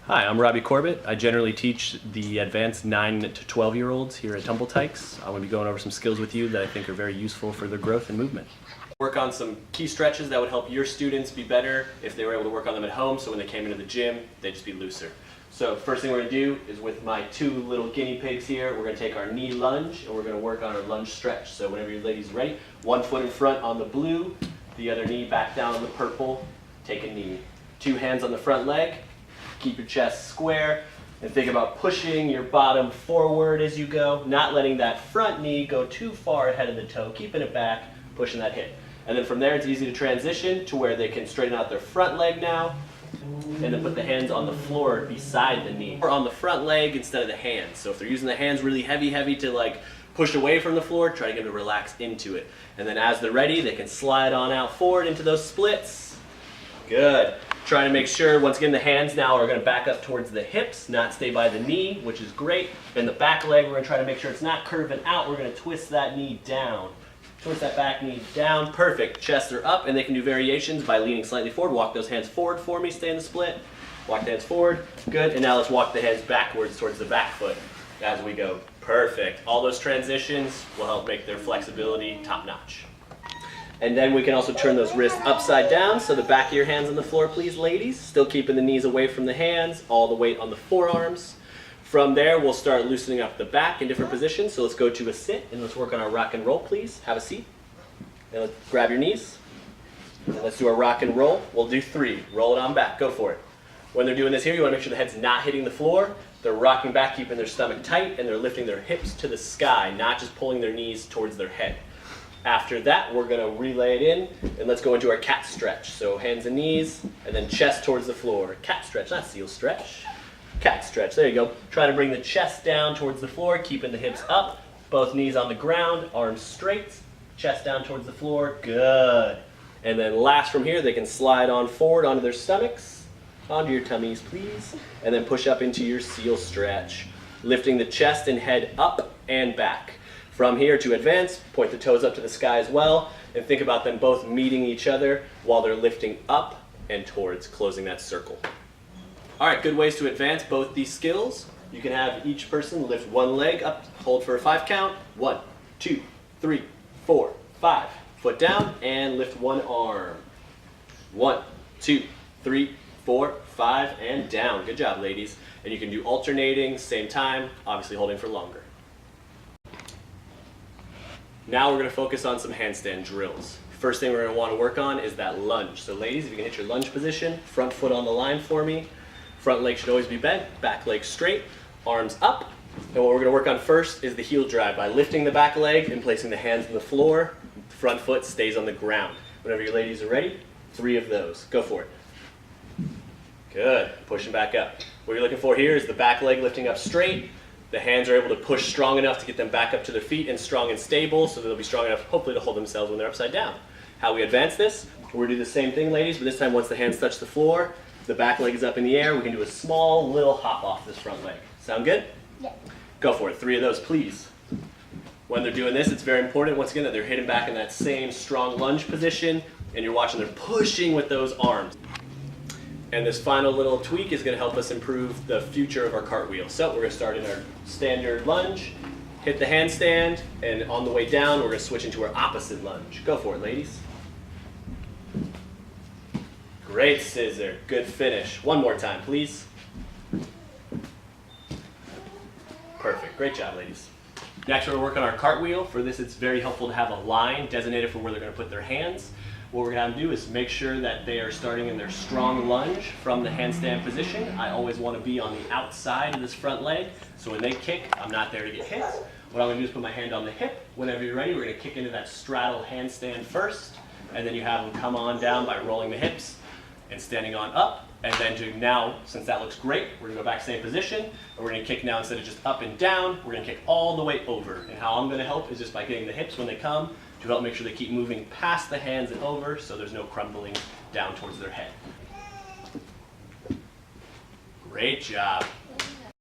Hi, I'm Robbie Corbett. I generally teach the advanced 9 to 12-year-olds here at Tumble Tykes. I'm going to be going over some skills with you that I think are very useful for their growth and movement. Work on some key stretches that would help your students be better if they were able to work on them at home, so when they came into the gym, they'd just be looser. So first thing we're going to do is with my two little guinea pigs here, we're going to take our knee lunge and we're going to work on our lunge stretch. So whenever your ladies are ready, one foot in front on the blue, the other knee back down on the purple, take a knee. Two hands on the front leg. Keep your chest square and think about pushing your bottom forward as you go, not letting that front knee go too far ahead of the toe, keeping it back, pushing that hip. And then from there it's easy to transition to where they can straighten out their front leg now and then put the hands on the floor beside the knee or on the front leg instead of the hands. So if they're using the hands really heavy to like push away from the floor, try to get them to relax into it. And then as they're ready, they can slide on out forward into those splits. Good. Trying to make sure, once again, the hands now are going to back up towards the hips, not stay by the knee, which is great. And the back leg, we're going to try to make sure it's not curving out. We're going to twist that knee down. Twist that back knee down. Perfect. Chests are up, and they can do variations by leaning slightly forward. Walk those hands forward for me. Stay in the split. Walk the hands forward. Good. And now let's walk the hands backwards towards the back foot as we go. Perfect. All those transitions will help make their flexibility top-notch. And then we can also turn those wrists upside down, so the back of your hands on the floor, please, ladies. Still keeping the knees away from the hands, all the weight on the forearms. From there, we'll start loosening up the back in different positions. So let's go to a sit, and let's work on our rock and roll, please. Have a seat. And let's grab your knees. And let's do our rock and roll. We'll do 3. Roll it on back. Go for it. When they're doing this here, you want to make sure the head's not hitting the floor. They're rocking back, keeping their stomach tight, and they're lifting their hips to the sky, not just pulling their knees towards their head. After that, we're going to relay it in, and let's go into our cat stretch. So hands and knees, and then chest towards the floor. Cat stretch, not seal stretch. Cat stretch, there you go. Try to bring the chest down towards the floor, keeping the hips up, both knees on the ground, arms straight, chest down towards the floor, good. And then last from here, they can slide on forward onto their stomachs, onto your tummies, please, and then push up into your seal stretch, lifting the chest and head up and back. From here to advance, point the toes up to the sky as well, and think about them both meeting each other while they're lifting up and towards closing that circle. All right, good ways to advance both these skills. You can have each person lift one leg up, hold for a 5 count. 1, 2, 3, 4, 5. Foot down and lift one arm. 1, 2, 3, 4, 5, and down. Good job, ladies. And you can do alternating, same time, obviously holding for longer. Now we're going to focus on some handstand drills. First thing we're going to want to work on is that lunge. So ladies, if you can hit your lunge position, front foot on the line for me. Front leg should always be bent, back leg straight, arms up. And what we're going to work on first is the heel drive by lifting the back leg and placing the hands on the floor. The front foot stays on the ground. Whenever your ladies are ready, 3 of those. Go for it. Good. Pushing back up. What you're looking for here is the back leg lifting up straight. The hands are able to push strong enough to get them back up to their feet and strong and stable, so they'll be strong enough, hopefully, to hold themselves when they're upside down. How we advance this, we're going to do the same thing, ladies, but this time once the hands touch the floor, the back leg is up in the air, we can do a small little hop off this front leg. Sound good? Yeah. Go for it. 3 of those, please. When they're doing this, it's very important, once again, that they're hitting back in that same strong lunge position, and you're watching they're pushing with those arms. And this final little tweak is going to help us improve the future of our cartwheel. So we're going to start in our standard lunge, hit the handstand, and on the way down, we're going to switch into our opposite lunge. Go for it, ladies. Great scissor. Good finish. One more time, please. Perfect. Great job, ladies. Next, we're going to work on our cartwheel. For this, it's very helpful to have a line designated for where they're going to put their hands. What we're going to do is make sure that they are starting in their strong lunge from the handstand position. I always want to be on the outside of this front leg, so when they kick, I'm not there to get hit. What I'm going to do is put my hand on the hip. Whenever you're ready, we're going to kick into that straddle handstand first, and then you have them come on down by rolling the hips and standing on up. And then to now, since that looks great, we're going to go back same position, and we're going to kick now instead of just up and down, we're going to kick all the way over. And how I'm going to help is just by getting the hips when they come, to help make sure they keep moving past the hands and over so there's no crumbling down towards their head. Great job.